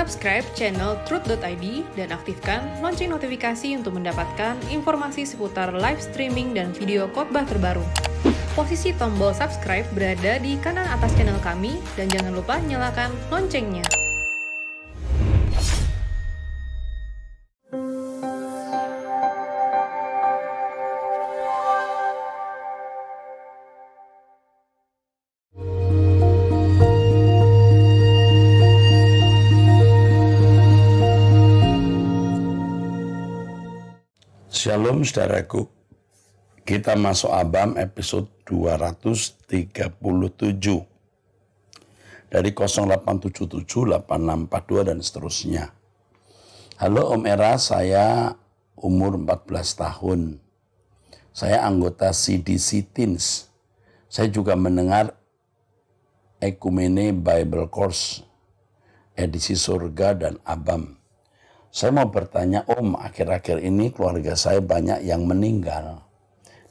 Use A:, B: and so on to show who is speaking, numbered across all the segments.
A: Subscribe channel Truth.id dan aktifkan lonceng notifikasi untuk mendapatkan informasi seputar live streaming dan video khotbah terbaru. Posisi tombol subscribe berada di kanan atas channel kami dan jangan lupa nyalakan loncengnya.
B: Shalom saudaraku, kita masuk Abam episode 237 dari 0877 8642 dan seterusnya. Halo Om Era, saya umur 14 tahun. Saya anggota CDC Teens. Saya juga mendengar Ekumene Bible Course, edisi surga dan Abam. Saya mau bertanya, Om, akhir-akhir ini keluarga saya banyak yang meninggal.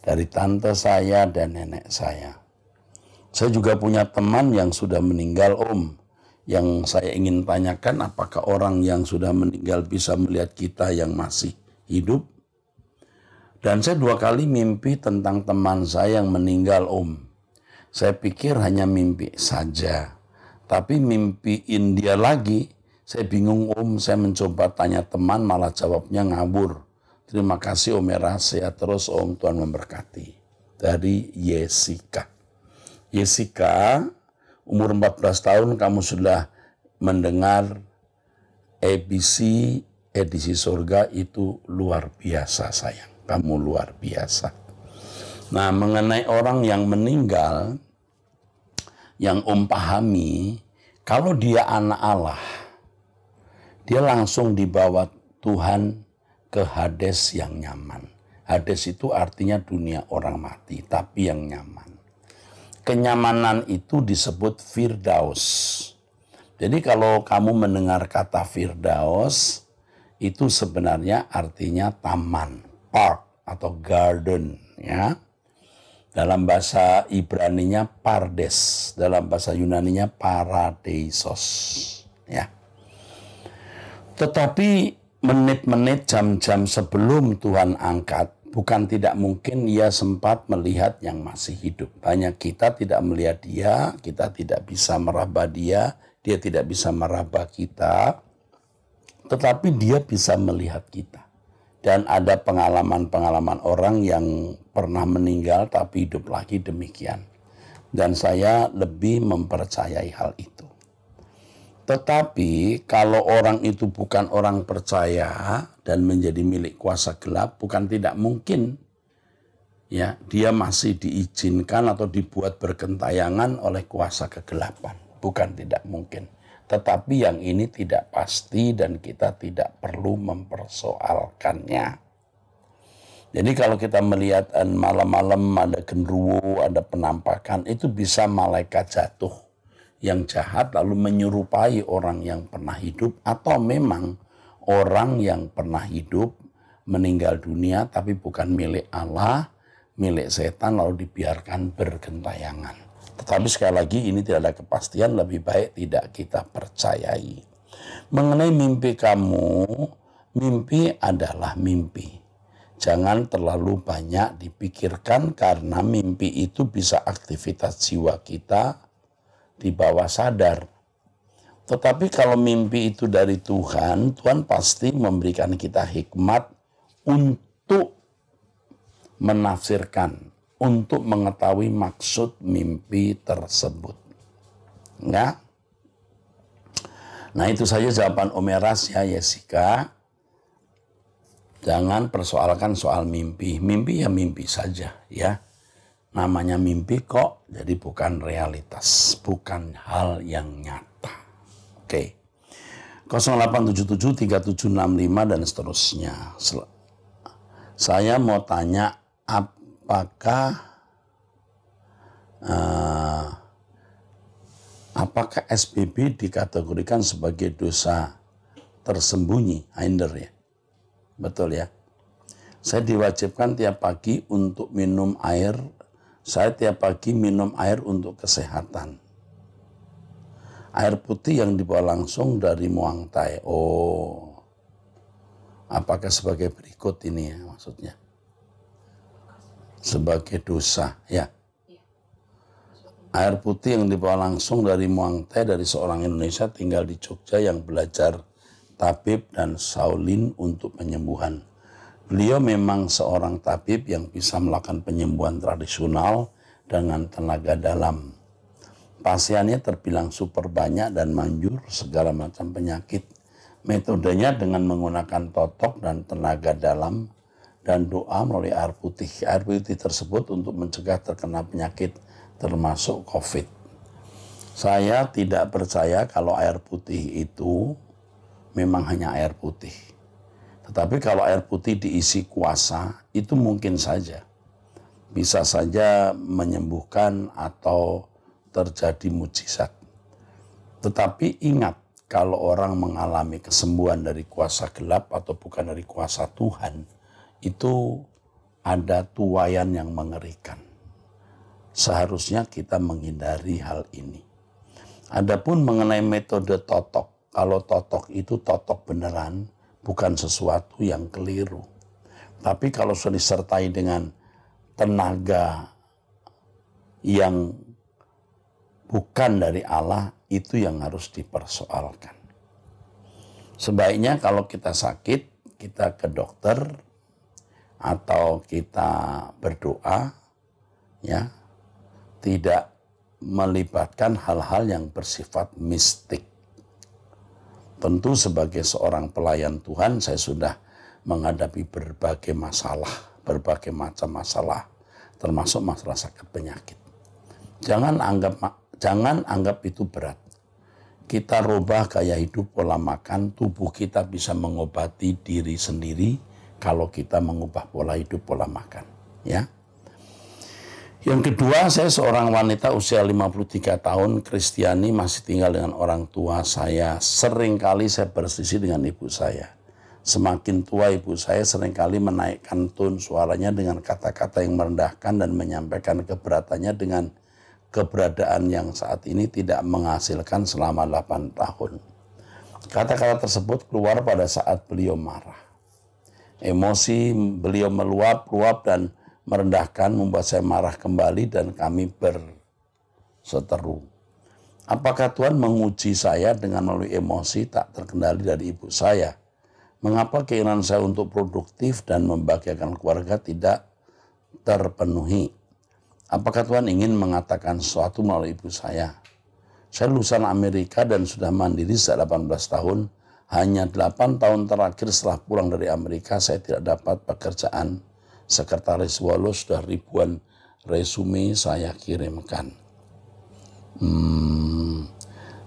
B: Dari tante saya dan nenek saya. Saya juga punya teman yang sudah meninggal, Om. Yang saya ingin tanyakan, apakah orang yang sudah meninggal bisa melihat kita yang masih hidup? Dan saya 2 kali mimpi tentang teman saya yang meninggal, Om. Saya pikir hanya mimpi saja. Tapi mimpiin dia lagi. Saya bingung Om, saya mencoba tanya teman malah jawabnya ngawur. Terima kasih Om Era, sehat terus Om, Tuhan memberkati. Dari Yesika. Yesika, umur 14 tahun kamu sudah mendengar ABC edisi surga, itu luar biasa sayang. Kamu luar biasa. Nah, mengenai orang yang meninggal, yang Om pahami, kalau dia anak Allah, dia langsung dibawa Tuhan ke Hades yang nyaman. Hades itu artinya dunia orang mati, tapi yang nyaman. Kenyamanan itu disebut Firdaus. Jadi kalau kamu mendengar kata Firdaus, itu sebenarnya artinya taman, park atau garden, ya. Dalam bahasa Ibraninya Pardes, dalam bahasa Yunaninya Paradeisos, ya. Tetapi menit-menit, jam-jam sebelum Tuhan angkat, bukan tidak mungkin ia sempat melihat yang masih hidup. Banyak kita tidak melihat dia, kita tidak bisa meraba dia, dia tidak bisa meraba kita, tetapi dia bisa melihat kita. Dan ada pengalaman-pengalaman orang yang pernah meninggal tapi hidup lagi demikian. Dan saya lebih mempercayai hal itu. Tetapi kalau orang itu bukan orang percaya dan menjadi milik kuasa gelap, bukan tidak mungkin ya dia masih diizinkan atau dibuat bergentayangan oleh kuasa kegelapan. Bukan tidak mungkin. Tetapi yang ini tidak pasti dan kita tidak perlu mempersoalkannya. Jadi kalau kita melihat malam-malam ada genderuwo, ada penampakan, itu bisa malaikat jatuh yang jahat lalu menyerupai orang yang pernah hidup, atau memang orang yang pernah hidup meninggal dunia tapi bukan milik Allah, milik setan lalu dibiarkan bergentayangan. Tetapi sekali lagi ini tidak ada kepastian, lebih baik tidak kita percayai. Mengenai mimpi kamu, mimpi adalah mimpi. Jangan terlalu banyak dipikirkan karena mimpi itu bisa aktivitas jiwa kita di bawah sadar. Tetapi kalau mimpi itu dari Tuhan, Tuhan pasti memberikan kita hikmat untuk menafsirkan, untuk mengetahui maksud mimpi tersebut. Ya. Nah itu saja jawaban Om Eras ya Yesika. Jangan persoalkan soal mimpi. Mimpi ya mimpi saja ya. Namanya mimpi kok, jadi bukan realitas, bukan hal yang nyata. Oke. 0877 3765 dan seterusnya. Saya mau tanya, apakah SBB dikategorikan sebagai dosa tersembunyi, Hinder ya? Betul ya? Saya diwajibkan tiap pagi untuk minum air. Saya tiap pagi minum air untuk kesehatan. Air putih yang dibawa langsung dari Muang Thai. Oh, apakah sebagai berikut ini ya maksudnya? Sebagai dosa, ya. Air putih yang dibawa langsung dari Muang Thai dari seorang Indonesia tinggal di Jogja yang belajar tabib dan Shaolin untuk penyembuhan. Beliau memang seorang tabib yang bisa melakukan penyembuhan tradisional dengan tenaga dalam. Pasiennya terbilang super banyak dan manjur segala macam penyakit. Metodenya dengan menggunakan totok dan tenaga dalam dan doa melalui air putih. Air putih tersebut untuk mencegah terkena penyakit termasuk COVID. Saya tidak percaya kalau air putih itu memang hanya air putih. Tetapi kalau air putih diisi kuasa, itu mungkin saja. Bisa saja menyembuhkan atau terjadi mukjizat. Tetapi ingat, kalau orang mengalami kesembuhan dari kuasa gelap atau bukan dari kuasa Tuhan, itu ada tuaian yang mengerikan. Seharusnya kita menghindari hal ini. Adapun mengenai metode totok, kalau totok itu totok beneran, bukan sesuatu yang keliru. Tapi kalau sudah disertai dengan tenaga yang bukan dari Allah, itu yang harus dipersoalkan. Sebaiknya kalau kita sakit, kita ke dokter atau kita berdoa, ya, tidak melibatkan hal-hal yang bersifat mistik. Tentu sebagai seorang pelayan Tuhan, saya sudah menghadapi berbagai masalah, berbagai macam masalah, termasuk masalah sakit penyakit. Jangan anggap itu berat. Kita rubah gaya hidup, pola makan, tubuh kita bisa mengobati diri sendiri kalau kita mengubah pola hidup, pola makan. Ya. Yang kedua, saya seorang wanita usia 53 tahun, Kristiani, masih tinggal dengan orang tua saya. Seringkali saya berselisih dengan ibu saya. Semakin tua ibu saya seringkali menaikkan tone suaranya dengan kata-kata yang merendahkan dan menyampaikan keberatannya dengan keberadaan yang saat ini tidak menghasilkan selama 8 tahun. Kata-kata tersebut keluar pada saat beliau marah. Emosi beliau meluap dan merendahkan membuat saya marah kembali dan kami berseteru. Apakah Tuhan menguji saya dengan melalui emosi tak terkendali dari ibu saya? Mengapa keinginan saya untuk produktif dan membahagiakan keluarga tidak terpenuhi? Apakah Tuhan ingin mengatakan sesuatu melalui ibu saya? Saya lulusan Amerika dan sudah mandiri sejak 18 tahun. Hanya 8 tahun terakhir setelah pulang dari Amerika, saya tidak dapat pekerjaan. Sekretaris walau sudah ribuan resume saya kirimkan.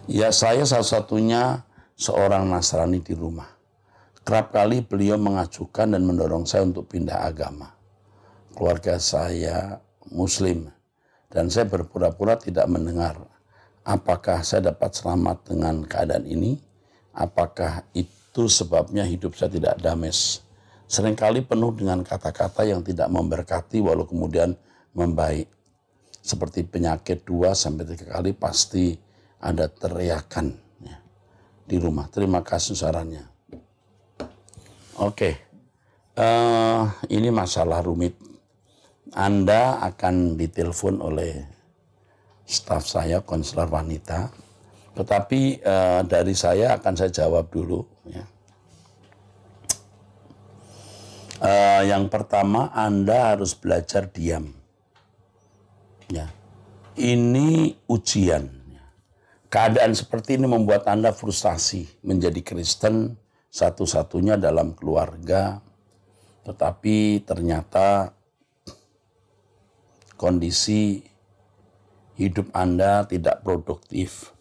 B: Ya, saya salah satunya seorang Nasrani di rumah. Kerap kali beliau mengajukan dan mendorong saya untuk pindah agama. Keluarga saya Muslim dan saya berpura-pura tidak mendengar. Apakah saya dapat selamat dengan keadaan ini? Apakah itu sebabnya hidup saya tidak damai? Seringkali penuh dengan kata-kata yang tidak memberkati walau kemudian membaik. Seperti penyakit 2-3 kali pasti ada teriakan ya, di rumah. Terima kasih sarannya. Oke, ini masalah rumit. Anda akan ditelepon oleh staf saya, konselor wanita. Tetapi dari saya akan saya jawab dulu. Ya. Yang pertama, Anda harus belajar diam. Ya. Ini ujian. Keadaan seperti ini membuat Anda frustasi menjadi Kristen satu-satunya dalam keluarga. Tetapi ternyata kondisi hidup Anda tidak produktif.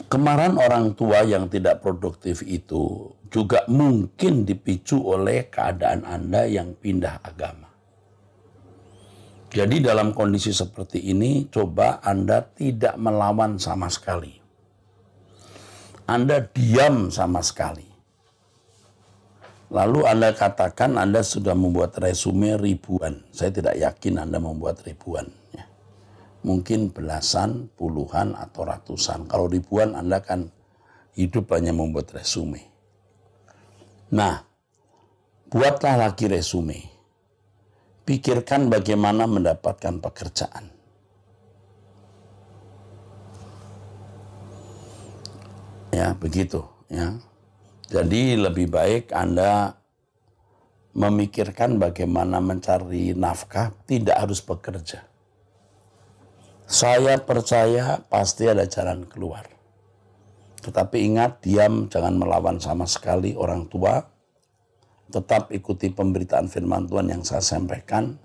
B: Kemarahan orang tua yang tidak produktif itu juga mungkin dipicu oleh keadaan Anda yang pindah agama. Jadi dalam kondisi seperti ini, coba Anda tidak melawan sama sekali. Anda diam sama sekali. Lalu Anda katakan Anda sudah membuat resume ribuan. Saya tidak yakin Anda membuat ribuan. Ya. mungkin belasan, puluhan, atau ratusan. Kalau ribuan Anda kan hidup hanya membuat resume. Nah, buatlah lagi resume. Pikirkan bagaimana mendapatkan pekerjaan. Ya, begitu. Ya. Jadi lebih baik Anda memikirkan bagaimana mencari nafkah, tidak harus bekerja. Saya percaya pasti ada jalan keluar. Tetapi ingat, diam, jangan melawan sama sekali orang tua. Tetap ikuti pemberitaan firman Tuhan yang saya sampaikan.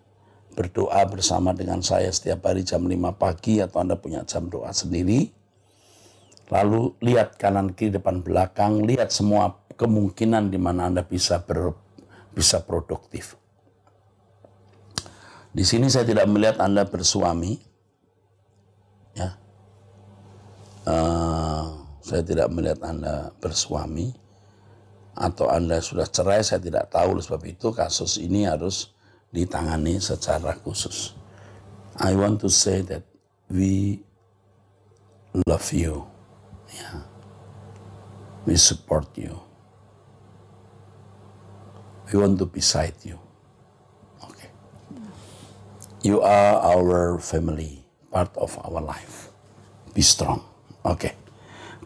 B: Berdoa bersama dengan saya setiap hari jam 5 pagi atau Anda punya jam doa sendiri. Lalu lihat kanan kiri depan belakang, lihat semua kemungkinan di mana Anda bisa produktif. Di sini saya tidak melihat Anda bersuami. Ya. Saya tidak melihat Anda bersuami atau Anda sudah cerai, saya tidak tahu. Oleh sebab itu kasus ini harus ditangani secara khusus. I want to say that we love you. Yeah. We support you. We want to be beside you. Okay. You are our family, part of our life. Be strong. Oke.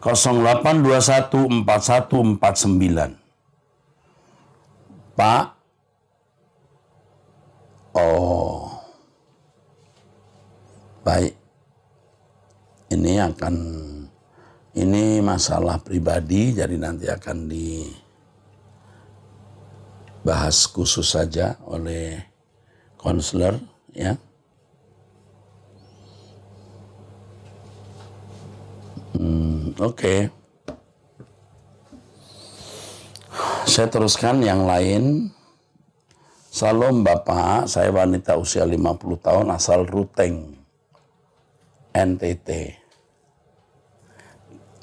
B: 08214149. Pak. Oh. Baik. Ini masalah pribadi, jadi nanti akan dibahas khusus saja oleh konselor, ya. Oke. Saya teruskan yang lain. Salam Bapak, saya wanita usia 50 tahun asal Ruteng, NTT.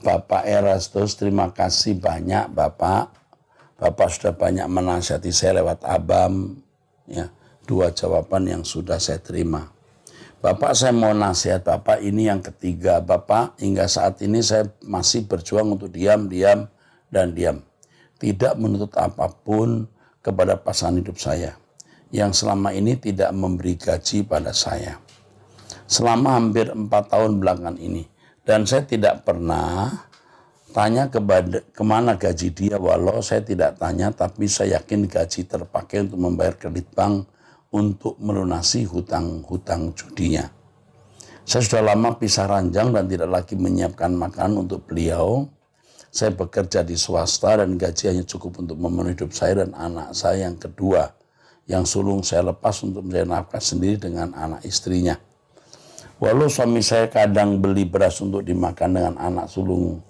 B: Bapak Erastus, terima kasih banyak Bapak. Bapak sudah banyak menasihati saya lewat Abam. Ya, 2 jawaban yang sudah saya terima. Bapak, saya mau nasihat Bapak, ini yang ketiga. Bapak, hingga saat ini saya masih berjuang untuk diam. Tidak menuntut apapun kepada pasangan hidup saya, yang selama ini tidak memberi gaji pada saya. Selama hampir 4 tahun belakangan ini. Dan saya tidak pernah tanya kemana gaji dia, walau saya tidak tanya, tapi saya yakin gaji terpakai untuk membayar kredit bank untuk melunasi hutang-hutang judinya. Saya sudah lama pisah ranjang dan tidak lagi menyiapkan makanan untuk beliau. Saya bekerja di swasta dan gaji hanya cukup untuk memenuhi hidup saya dan anak saya yang kedua, yang sulung saya lepas untuk mencari nafkah sendiri dengan anak istrinya. Walau suami saya kadang beli beras untuk dimakan dengan anak sulung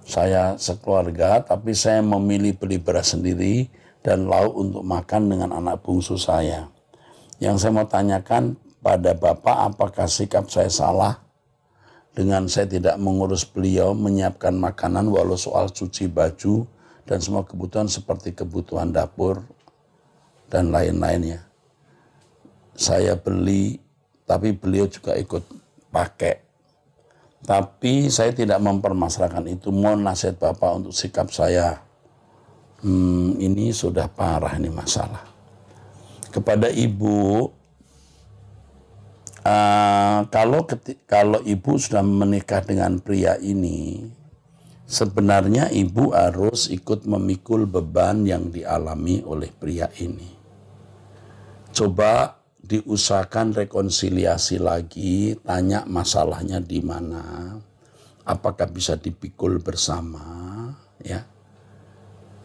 B: saya sekeluarga, tapi saya memilih beli beras sendiri dan lauk untuk makan dengan anak bungsu saya. Yang saya mau tanyakan pada Bapak, apakah sikap saya salah dengan saya tidak mengurus beliau menyiapkan makanan, walau soal cuci baju dan semua kebutuhan seperti kebutuhan dapur dan lain-lainnya. Saya beli, tapi beliau juga ikut pakai. Tapi saya tidak mempermasalahkan itu. Mohon nasihat Bapak untuk sikap saya. Ini sudah parah ini masalah. Kepada ibu, kalau ibu sudah menikah dengan pria ini, sebenarnya ibu harus ikut memikul beban yang dialami oleh pria ini. Coba diusahakan rekonsiliasi lagi, tanya masalahnya di mana, apakah bisa dipikul bersama, ya.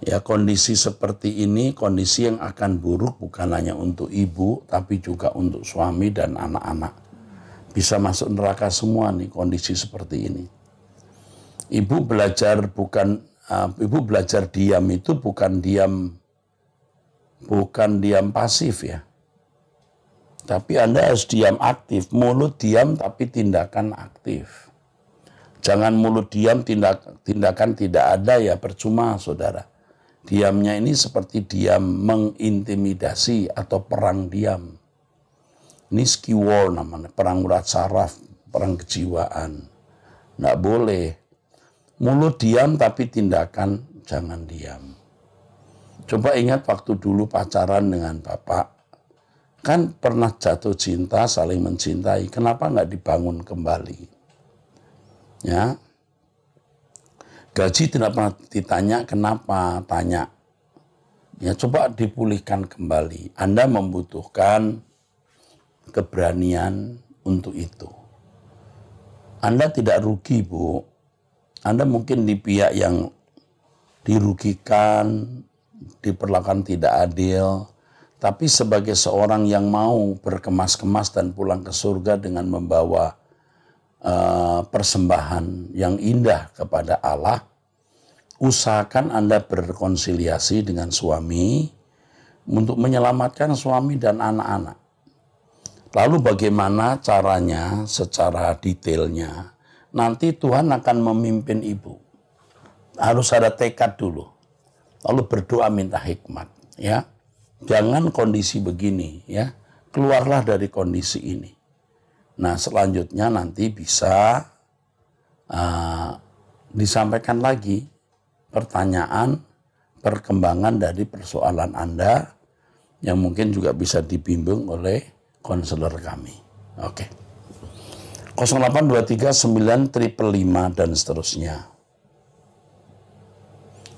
B: Ya, kondisi seperti ini, kondisi yang akan buruk bukan hanya untuk ibu, tapi juga untuk suami dan anak-anak. Bisa masuk neraka semua nih kondisi seperti ini. Ibu belajar diam itu bukan diam pasif ya. Tapi Anda harus diam aktif, mulut diam tapi tindakan aktif. Jangan mulut diam, tindakan tidak ada, ya percuma saudara. Diamnya ini seperti diam mengintimidasi atau perang diam. Ini ski war namanya, perang urat saraf, perang kejiwaan. Nggak boleh. Mulut diam tapi tindakan jangan diam. Coba ingat waktu dulu pacaran dengan bapak. Kan pernah jatuh cinta, saling mencintai. Kenapa nggak dibangun kembali? Ya. Gaji tidak pernah ditanya kenapa, tanya. Ya coba dipulihkan kembali. Anda membutuhkan keberanian untuk itu. Anda tidak rugi, Bu. Anda mungkin di pihak yang dirugikan, diperlakukan tidak adil, tapi sebagai seorang yang mau berkemas-kemas dan pulang ke surga dengan membawa persembahan yang indah kepada Allah, usahakan Anda berkonsiliasi dengan suami untuk menyelamatkan suami dan anak-anak. Lalu bagaimana caranya secara detailnya? Nanti Tuhan akan memimpin ibu. Harus ada tekad dulu. Lalu berdoa minta hikmat, ya. Jangan kondisi begini, ya. Keluarlah dari kondisi ini. Nah, selanjutnya nanti bisa disampaikan lagi pertanyaan, perkembangan dari persoalan Anda yang mungkin juga bisa dibimbing oleh konselor kami. Oke. 08239555 dan seterusnya.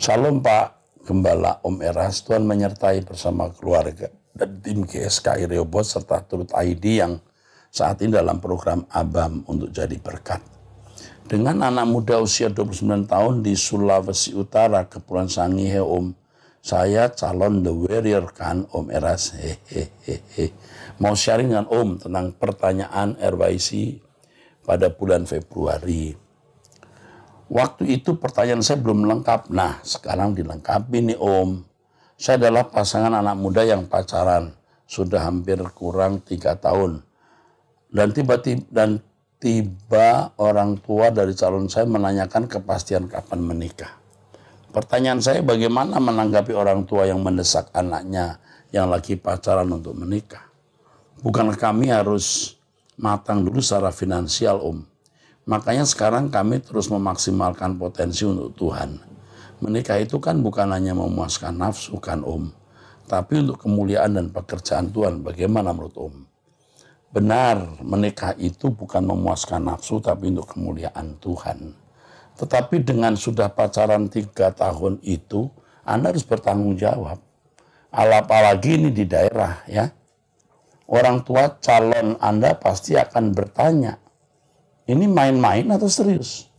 B: Salam Pak Gembala Om Eras, Tuhan menyertai bersama keluarga dan tim GSKI Rehoboth serta turut ID yang saat ini dalam program ABAM untuk jadi berkat. Dengan anak muda usia 29 tahun di Sulawesi Utara, Kepulauan Sangihe Om, saya calon The Warrior kan Om Eras. Mau sharing dengan Om tentang pertanyaan RYC pada bulan Februari. Waktu itu pertanyaan saya belum lengkap. Nah, sekarang dilengkapi nih Om. Saya adalah pasangan anak muda yang pacaran sudah hampir kurang 3 tahun. Dan tiba orang tua dari calon saya menanyakan kepastian kapan menikah. Pertanyaan saya, bagaimana menanggapi orang tua yang mendesak anaknya yang lagi pacaran untuk menikah? Bukan kami harus matang dulu secara finansial Om. Makanya sekarang kami terus memaksimalkan potensi untuk Tuhan. Menikah itu kan bukan hanya memuaskan nafsu kan Om, tapi untuk kemuliaan dan pekerjaan Tuhan. Bagaimana menurut Om? Benar, menikah itu bukan memuaskan nafsu, tapi untuk kemuliaan Tuhan. Tetapi dengan sudah pacaran 3 tahun itu, Anda harus bertanggung jawab. Apalagi ini di daerah ya. Orang tua calon Anda pasti akan bertanya, ini main-main atau serius?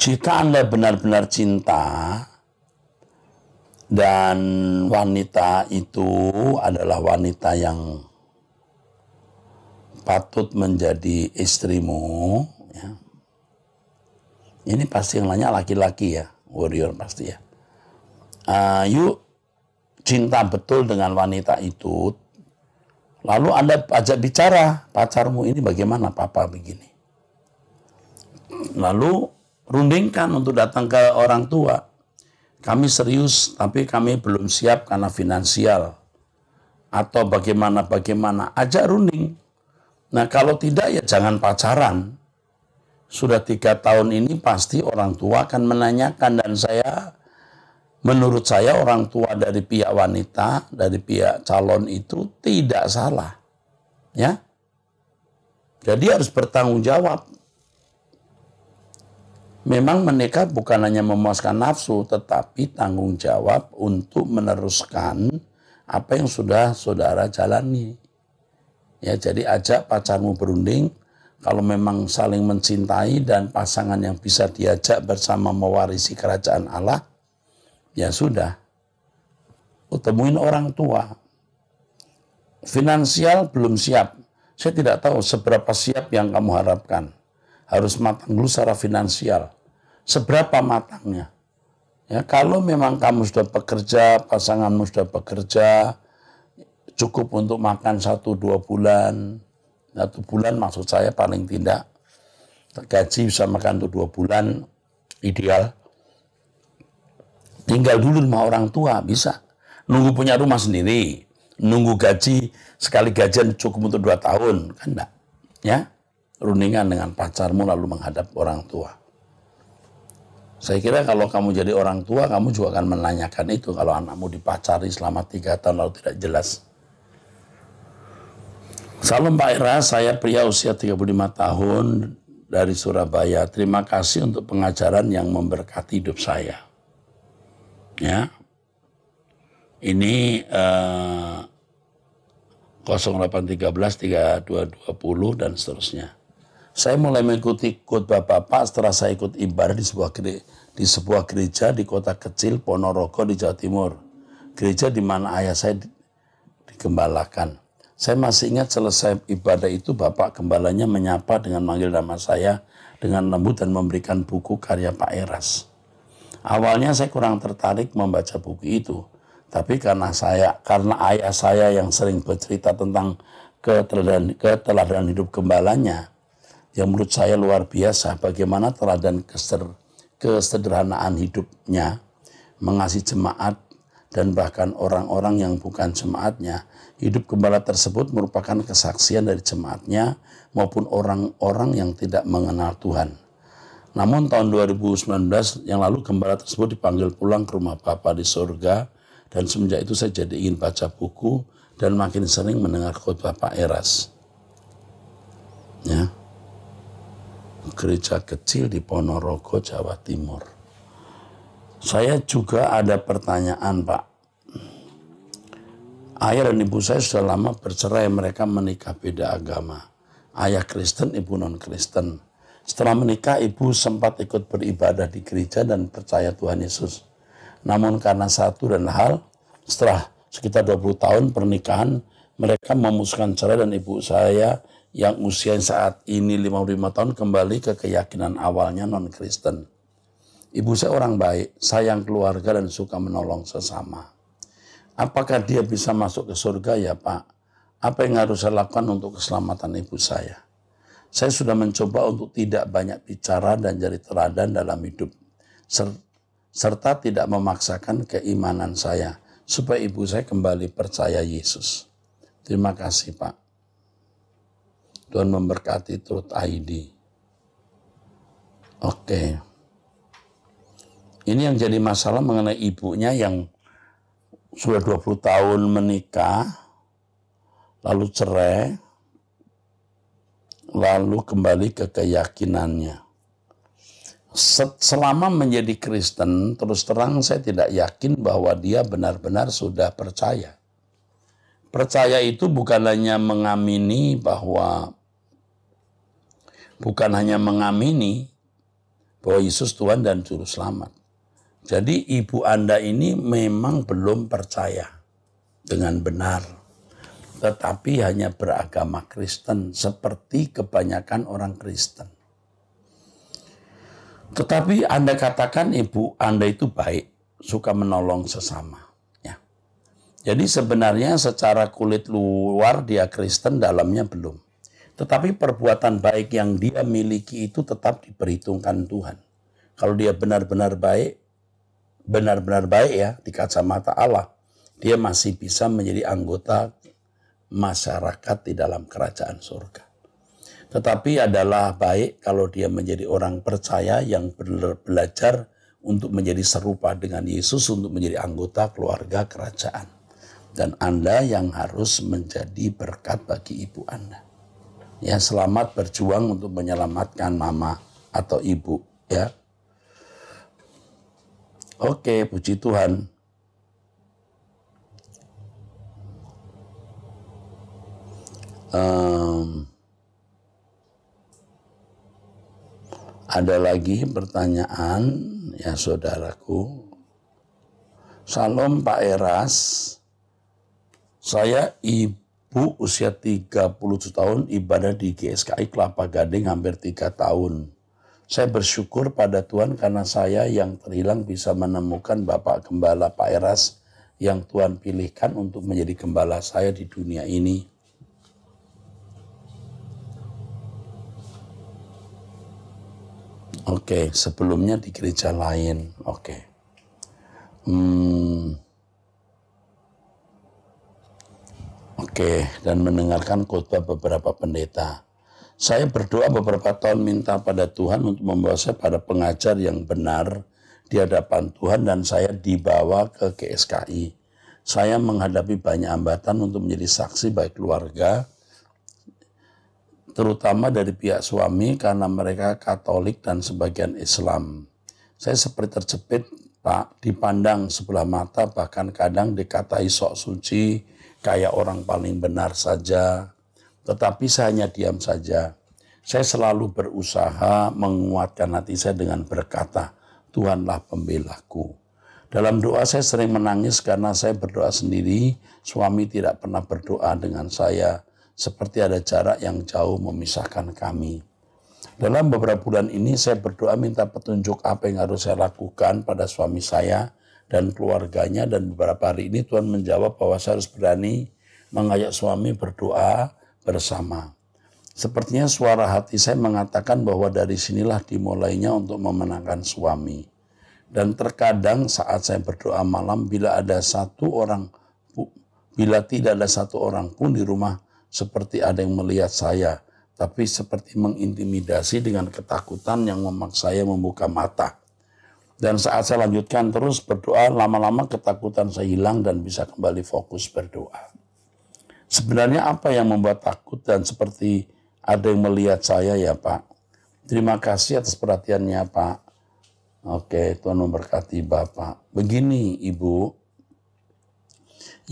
B: Jika Anda benar-benar cinta, dan wanita itu adalah wanita yang patut menjadi istrimu, ya. Ini pasti yang nanya laki-laki ya, warrior pasti ya. Yuk cinta betul dengan wanita itu, lalu Anda ajak bicara, pacarmu ini bagaimana papa begini. Lalu rundingkan untuk datang ke orang tua. Kami serius, tapi kami belum siap karena finansial. Atau bagaimana, ajak runding. Nah kalau tidak ya jangan pacaran. Sudah 3 tahun ini pasti orang tua akan menanyakan, dan menurut saya orang tua dari pihak wanita, dari pihak calon itu tidak salah. Ya. Jadi harus bertanggung jawab. Memang menikah bukan hanya memuaskan nafsu, tetapi tanggung jawab untuk meneruskan apa yang sudah saudara jalani. Ya, jadi ajak pacarmu berunding, kalau memang saling mencintai dan pasangan yang bisa diajak bersama mewarisi kerajaan Allah, ya sudah. Temuin orang tua. Finansial belum siap. Saya tidak tahu seberapa siap yang kamu harapkan. Harus matang dulu secara finansial. Seberapa matangnya? Ya, kalau memang kamu sudah bekerja, pasanganmu sudah bekerja, cukup untuk makan 1-2 bulan. 1 bulan maksud saya paling tidak. Gaji bisa makan untuk 2 bulan, ideal. Tinggal dulu rumah orang tua, bisa. Nunggu punya rumah sendiri. nunggu gaji, sekali gajian cukup untuk 2 tahun, kan enggak. Ya, rundingan dengan pacarmu lalu menghadap orang tua. Saya kira kalau kamu jadi orang tua, kamu juga akan menanyakan itu kalau anakmu dipacari selama 3 tahun lalu tidak jelas. Salam Pak Era, saya pria usia 35 tahun dari Surabaya. Terima kasih untuk pengajaran yang memberkati hidup saya. Ya, ini 0813 3220 dan seterusnya. Saya mulai mengikuti khotbah Bapak setelah saya ikut ibadah di sebuah gereja di kota kecil Ponorogo di Jawa Timur. Gereja di mana ayah saya digembalakan. Saya masih ingat selesai ibadah itu Bapak gembalanya menyapa dengan manggil nama saya dengan lembut dan memberikan buku karya Pak Eras. Awalnya saya kurang tertarik membaca buku itu. Tapi karena ayah saya yang sering bercerita tentang keteladanan hidup gembalanya, yang menurut saya luar biasa, bagaimana teladan kesederhanaan hidupnya, mengasihi jemaat, dan bahkan orang-orang yang bukan jemaatnya. Hidup gembala tersebut merupakan kesaksian dari jemaatnya maupun orang-orang yang tidak mengenal Tuhan. Namun tahun 2019 yang lalu gembala tersebut dipanggil pulang ke rumah Bapa di surga, dan semenjak itu saya jadi ingin baca buku dan makin sering mendengar khotbah Pak Eras. Ya. Gereja kecil di Ponorogo, Jawa Timur. Saya juga ada pertanyaan, Pak. Ayah dan ibu saya sudah lama bercerai, mereka menikah beda agama. Ayah Kristen, ibu non-Kristen. Setelah menikah, ibu sempat ikut beribadah di gereja dan percaya Tuhan Yesus. Namun karena satu dan hal, setelah sekitar 20 tahun pernikahan, mereka memutuskan cerai dan ibu saya yang usia saat ini 55 tahun kembali ke keyakinan awalnya non-Kristen. Ibu saya orang baik, sayang keluarga dan suka menolong sesama. Apakah dia bisa masuk ke surga ya Pak? Apa yang harus saya lakukan untuk keselamatan ibu saya? Saya sudah mencoba untuk tidak banyak bicara dan jadi teladan dalam hidup, serta tidak memaksakan keimanan saya, supaya ibu saya kembali percaya Yesus. Terima kasih Pak. Tuhan memberkati Truth ID. Oke. Ini yang jadi masalah mengenai ibunya yang sudah 20 tahun menikah, lalu cerai, lalu kembali ke keyakinannya. Selama menjadi Kristen, terus terang saya tidak yakin bahwa dia benar-benar sudah percaya. Percaya itu bukan hanya mengamini bahwa Yesus Tuhan dan Juru Selamat. Jadi ibu Anda ini memang belum percaya dengan benar, tetapi hanya beragama Kristen seperti kebanyakan orang Kristen. Tetapi Anda katakan ibu Anda itu baik, suka menolong sesama. Ya. Jadi sebenarnya secara kulit luar dia Kristen, dalamnya belum. Tetapi perbuatan baik yang dia miliki itu tetap diperhitungkan Tuhan. Kalau dia benar-benar baik ya di kacamata Allah, dia masih bisa menjadi anggota masyarakat di dalam kerajaan surga. Tetapi adalah baik kalau dia menjadi orang percaya yang belajar untuk menjadi serupa dengan Yesus, untuk menjadi anggota keluarga kerajaan. Dan Anda yang harus menjadi berkat bagi ibu Anda. Ya, selamat berjuang untuk menyelamatkan mama atau ibu, ya. Oke, puji Tuhan. Ada lagi pertanyaan, ya saudaraku. Salam Pak Eras. Saya ibu usia 37 tahun ibadah di GSKI Kelapa Gading hampir 3 tahun. Saya bersyukur pada Tuhan karena saya yang terhilang bisa menemukan Bapak Gembala Pak Eras yang Tuhan pilihkan untuk menjadi gembala saya di dunia ini. Oke, sebelumnya di gereja lain. Oke. Oke, dan mendengarkan khotbah beberapa pendeta. Saya berdoa beberapa tahun minta pada Tuhan untuk membawa saya pada pengajar yang benar di hadapan Tuhan dan saya dibawa ke GSKI. Saya menghadapi banyak hambatan untuk menjadi saksi baik keluarga, terutama dari pihak suami karena mereka Katolik dan sebagian Islam. Saya seperti terjepit, Pak, dipandang sebelah mata, bahkan kadang dikatai sok suci, kayak orang paling benar saja. Tetapi saya hanya diam saja. Saya selalu berusaha menguatkan hati saya dengan berkata, Tuhanlah pembelaku. Dalam doa saya sering menangis karena saya berdoa sendiri, suami tidak pernah berdoa dengan saya, seperti ada jarak yang jauh memisahkan kami. Dalam beberapa bulan ini saya berdoa minta petunjuk apa yang harus saya lakukan pada suami saya dan keluarganya, dan beberapa hari ini Tuhan menjawab bahwa saya harus berani mengajak suami berdoa bersama. Sepertinya suara hati saya mengatakan bahwa dari sinilah dimulainya untuk memenangkan suami. Dan terkadang saat saya berdoa malam, bila tidak ada satu orang pun di rumah, seperti ada yang melihat saya, tapi seperti mengintimidasi dengan ketakutan yang memaksa saya membuka mata. Dan saat saya lanjutkan terus berdoa, lama-lama ketakutan saya hilang dan bisa kembali fokus berdoa. Sebenarnya apa yang membuat takut dan seperti ada yang melihat saya ya Pak? Terima kasih atas perhatiannya Pak. Oke, Tuhan memberkati Bapak. Begini Ibu,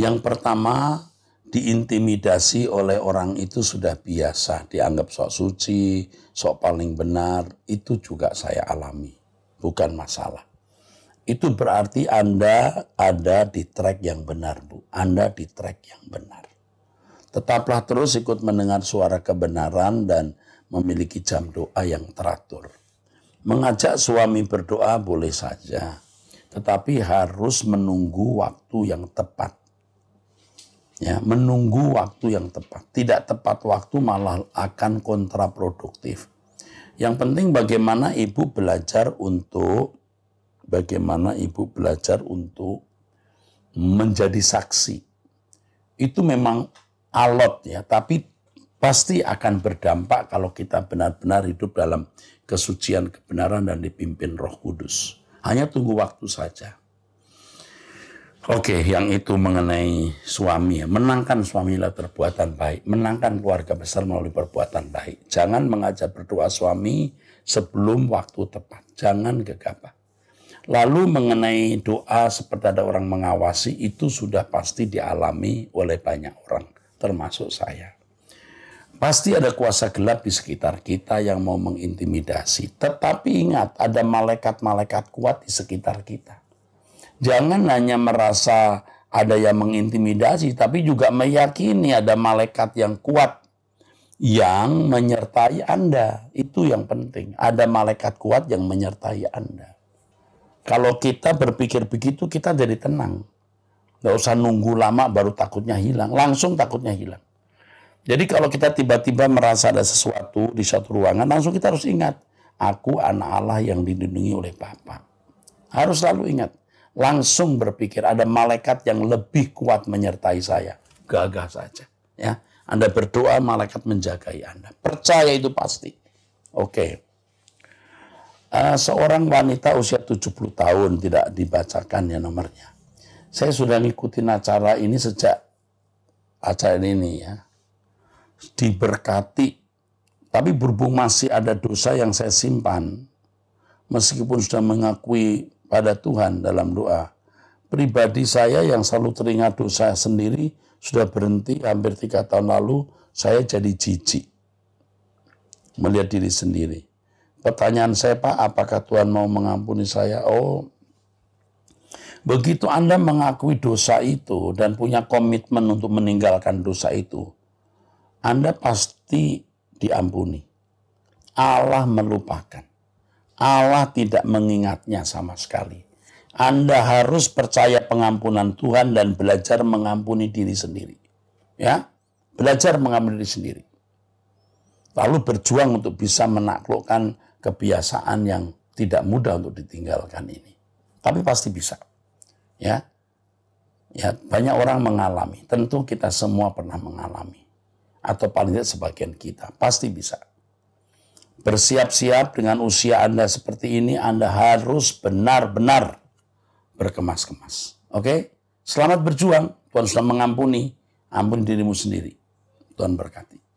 B: yang pertama diintimidasi oleh orang itu sudah biasa. Dianggap sok suci, sok paling benar, itu juga saya alami. Bukan masalah. Itu berarti Anda ada di track yang benar, Bu. Anda di track yang benar. Tetaplah terus ikut mendengar suara kebenaran dan memiliki jam doa yang teratur. Mengajak suami berdoa boleh saja, tetapi harus menunggu waktu yang tepat. Ya, menunggu waktu yang tepat. Tidak tepat waktu malah akan kontraproduktif. Yang penting bagaimana ibu belajar untuk menjadi saksi. Itu memang alot ya, tapi pasti akan berdampak kalau kita benar-benar hidup dalam kesucian kebenaran dan dipimpin Roh Kudus. Hanya tunggu waktu saja. Oke, yang itu mengenai suami. Menangkan suami lewat perbuatan baik. Menangkan keluarga besar melalui perbuatan baik. Jangan mengajak berdoa suami sebelum waktu tepat. Jangan gegabah. Lalu mengenai doa seperti ada orang mengawasi, itu sudah pasti dialami oleh banyak orang, termasuk saya. Pasti ada kuasa gelap di sekitar kita yang mau mengintimidasi. Tetapi ingat, ada malaikat-malaikat kuat di sekitar kita. Jangan hanya merasa ada yang mengintimidasi, tapi juga meyakini ada malaikat yang kuat yang menyertai Anda. Itu yang penting. Ada malaikat kuat yang menyertai Anda. Kalau kita berpikir begitu, kita jadi tenang. Nggak usah nunggu lama baru takutnya hilang. Langsung takutnya hilang. Jadi kalau kita tiba-tiba merasa ada sesuatu di satu ruangan, langsung kita harus ingat, aku anak Allah yang dilindungi oleh Bapa. Harus selalu ingat. Langsung berpikir ada malaikat yang lebih kuat menyertai saya. Gagah saja. Ya, Anda berdoa, malaikat menjagai Anda. Percaya itu pasti. Oke. Seorang wanita usia 70 tahun, tidak dibacakan ya nomornya. Saya sudah ngikutin acara ini sejak acara ini ya. Diberkati. Tapi berhubung masih ada dosa yang saya simpan. Meskipun sudah mengakui pada Tuhan dalam doa. Pribadi saya yang selalu teringat dosa sendiri sudah berhenti hampir 3 tahun lalu. Saya jadi jijik melihat diri sendiri. Pertanyaan saya, Pak, apakah Tuhan mau mengampuni saya? Oh, begitu Anda mengakui dosa itu dan punya komitmen untuk meninggalkan dosa itu, Anda pasti diampuni. Allah melupakan. Allah tidak mengingatnya sama sekali. Anda harus percaya pengampunan Tuhan dan belajar mengampuni diri sendiri. Ya, belajar mengampuni diri sendiri. Lalu berjuang untuk bisa menaklukkan kebiasaan yang tidak mudah untuk ditinggalkan ini. Tapi pasti bisa. Ya. Ya, banyak orang mengalami. Tentu kita semua pernah mengalami. Atau paling tidak sebagian kita. Pasti bisa. Bersiap-siap dengan usia Anda seperti ini, Anda harus benar-benar berkemas-kemas. Oke? Selamat berjuang. Tuhan sudah mengampuni. Ampuni dirimu sendiri. Tuhan berkati.